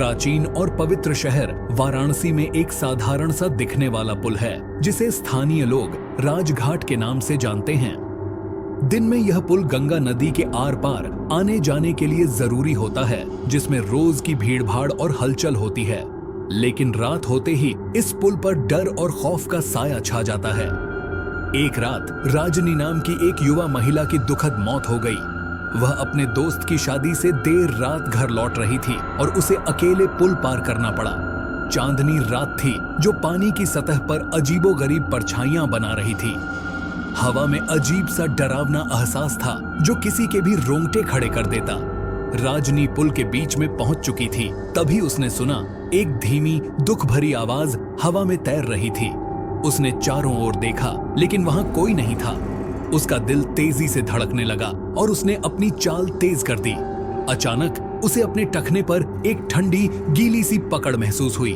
प्राचीन और पवित्र शहर वाराणसी में एक साधारण सा दिखने वाला पुल है, जिसे स्थानीय लोग राजघाट के नाम से जानते हैं। दिन में यह पुल गंगा नदी के आर पार आने जाने के लिए जरूरी होता है, जिसमें रोज की भीड़भाड़ और हलचल होती है। लेकिन रात होते ही इस पुल पर डर और खौफ का साया छा जाता है। एक रात राजनी नाम की एक युवा महिला की दुखद मौत हो गई। वह अपने दोस्त की शादी से देर रात घर लौट रही थी और उसे अकेले पुल पार करना पड़ा। चांदनी रात थी जो पानी की सतह पर अजीबोगरीब परछाइयां बना रही थी। हवा में अजीब सा डरावना एहसास था जो किसी के भी रोंगटे खड़े कर देता। राजनी पुल के बीच में पहुंच चुकी थी, तभी उसने सुना एक धीमी दुख भरी आवाज हवा में तैर रही थी। उसने चारों ओर देखा, लेकिन वहां कोई नहीं था। उसका दिल तेजी से धड़कने लगा और उसने अपनी चाल तेज कर दी। अचानक उसे अपने टखने पर एक ठंडी गीली सी पकड़ महसूस हुई।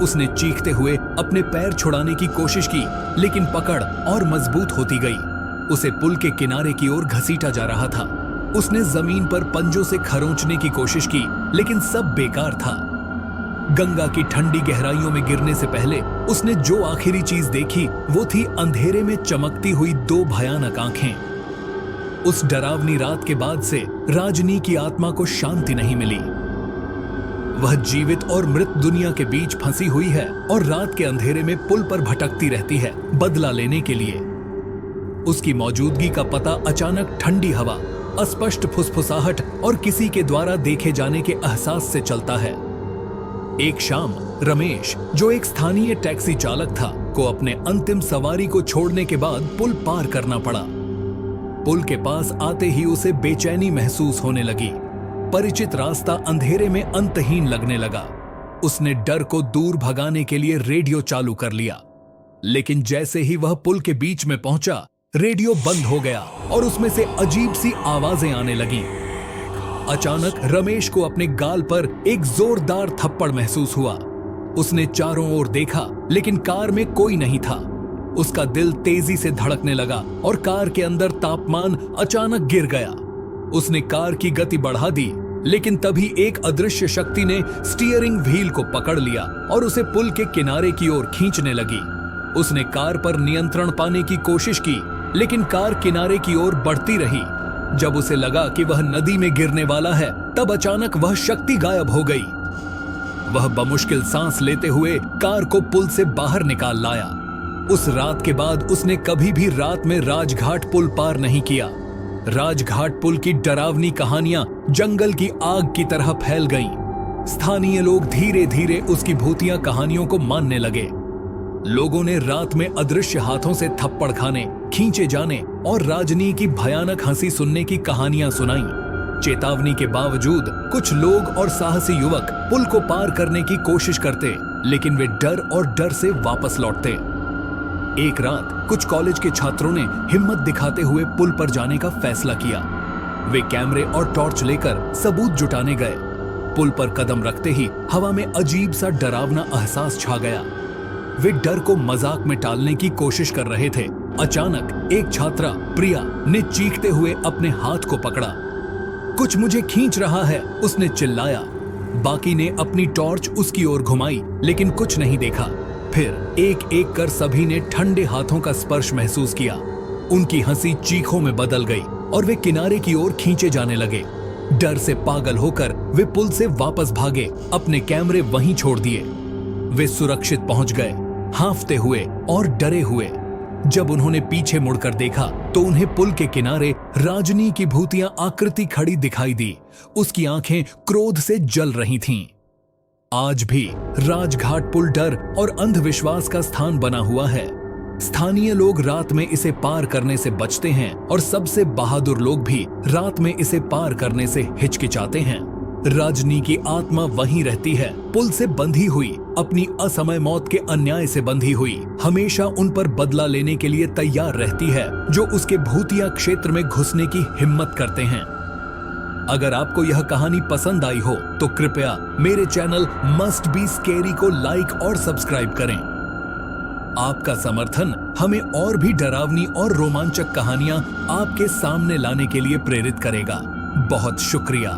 उसने चीखते हुए अपने पैर छुड़ाने की कोशिश की, लेकिन पकड़ और मजबूत होती गई। उसे पुल के किनारे की ओर घसीटा जा रहा था। उसने जमीन पर पंजों से खरोंचने की कोशिश की, लेकिन सब बेकार था। गंगा की ठंडी गहराइयों में गिरने से पहले उसने जो आखिरी चीज देखी वो थी अंधेरे में चमकती हुई दो भयानक आंखें। उस डरावनी रात के बाद से राजनी की आत्मा को शांति नहीं मिली। वह जीवित और मृत दुनिया के बीच फंसी हुई है और रात के अंधेरे में पुल पर भटकती रहती है, बदला लेने के लिए। उसकी मौजूदगी का पता अचानक ठंडी हवा, अस्पष्ट फुसफुसाहट और किसी के द्वारा देखे जाने के एहसास से चलता है। एक शाम रमेश, जो एक स्थानीय टैक्सी चालक था, को अपने अंतिम सवारी को छोड़ने के बाद पुल पार करना पड़ा। पुल के पास आते ही उसे बेचैनी महसूस होने लगी। परिचित रास्ता अंधेरे में अंतहीन लगने लगा। उसने डर को दूर भगाने के लिए रेडियो चालू कर लिया, लेकिन जैसे ही वह पुल के बीच में पहुंचा, रेडियो बंद हो गया और उसमें से अजीब सी आवाजें आने लगीं। अचानक रमेश को अपने गाल पर एक जोरदार थप्पड़ महसूस हुआ। उसने चारों ओर देखा, लेकिन कार में कोई नहीं था। उसका दिल तेजी से धड़कने लगा और कार के अंदर तापमान अचानक गिर गया। उसने कार की गति बढ़ा दी, लेकिन तभी एक अदृश्य शक्ति ने स्टीयरिंग व्हील को पकड़ लिया और उसे पुल के किनारे की ओर खींचने लगी। उसने कार पर नियंत्रण पाने की कोशिश की, लेकिन कार किनारे की ओर बढ़ती रही। जब उसे लगा कि वह नदी में गिरने वाला है, तब अचानक वह शक्ति गायब हो गई। वह बमुश्किल सांस लेते हुए कार को पुल से बाहर निकाल लाया। उस रात के बाद उसने कभी भी रात में राजघाट पुल पार नहीं किया। राजघाट पुल की डरावनी कहानियां जंगल की आग की तरह फैल गईं। स्थानीय लोग धीरे धीरे उसकी भूतिया कहानियों को मानने लगे। लोगों ने रात में अदृश्य हाथों से थप्पड़ खाने, खींचे जाने और राजनी की भयानक हंसी सुनने की कहानियां सुनाई। चेतावनी के बावजूद कुछ लोग और साहसी युवक पुल को पार करने की कोशिश करते, लेकिन वे डर से वापस लौटते। एक रात कुछ कॉलेज के छात्रों ने हिम्मत दिखाते हुए पुल पर जाने का फैसला किया। वे कैमरे और टॉर्च लेकर सबूत जुटाने गए। पुल पर कदम रखते ही हवा में अजीब सा डरावना एहसास छा गया। वे डर को मजाक में टालने की कोशिश कर रहे थे। अचानक एक छात्रा प्रिया ने चीखते हुए अपने हाथ को पकड़ा। कुछ मुझे खींच रहा है, उसने चिल्लाया। बाकी ने अपनी टॉर्च उसकी ओर घुमाई, लेकिन कुछ नहीं देखा। फिर एक एक कर सभी ने ठंडे हाथों का स्पर्श महसूस किया। उनकी हंसी चीखों में बदल गई और वे किनारे की ओर खींचे जाने लगे। डर से पागल होकर वे पुल से वापस भागे, अपने कैमरे वहीं छोड़ दिए। वे सुरक्षित पहुंच गए, हांफते हुए और डरे हुए। जब उन्होंने पीछे मुड़कर देखा तो उन्हें पुल के किनारे राजनी की भूतिया आकृति खड़ी दिखाई दी। उसकी आंखें क्रोध से जल रही थीं। आज भी राजघाट पुल डर और अंधविश्वास का स्थान बना हुआ है। स्थानीय लोग रात में इसे पार करने से बचते हैं और सबसे बहादुर लोग भी रात में इसे पार करने से हिचकिचाते हैं। राजनी की आत्मा वहीं रहती है, पुल से बंधी हुई, अपनी असमय मौत के अन्याय से बंधी हुई, हमेशा उन पर बदला लेने के लिए तैयार रहती है जो उसके भूतिया क्षेत्र में घुसने की हिम्मत करते हैं। अगर आपको यह कहानी पसंद आई हो तो कृपया मेरे चैनल मस्ट बी स्केरी को लाइक और सब्सक्राइब करें। आपका समर्थन हमें और भी डरावनी और रोमांचक कहानियां आपके सामने लाने के लिए प्रेरित करेगा। बहुत शुक्रिया।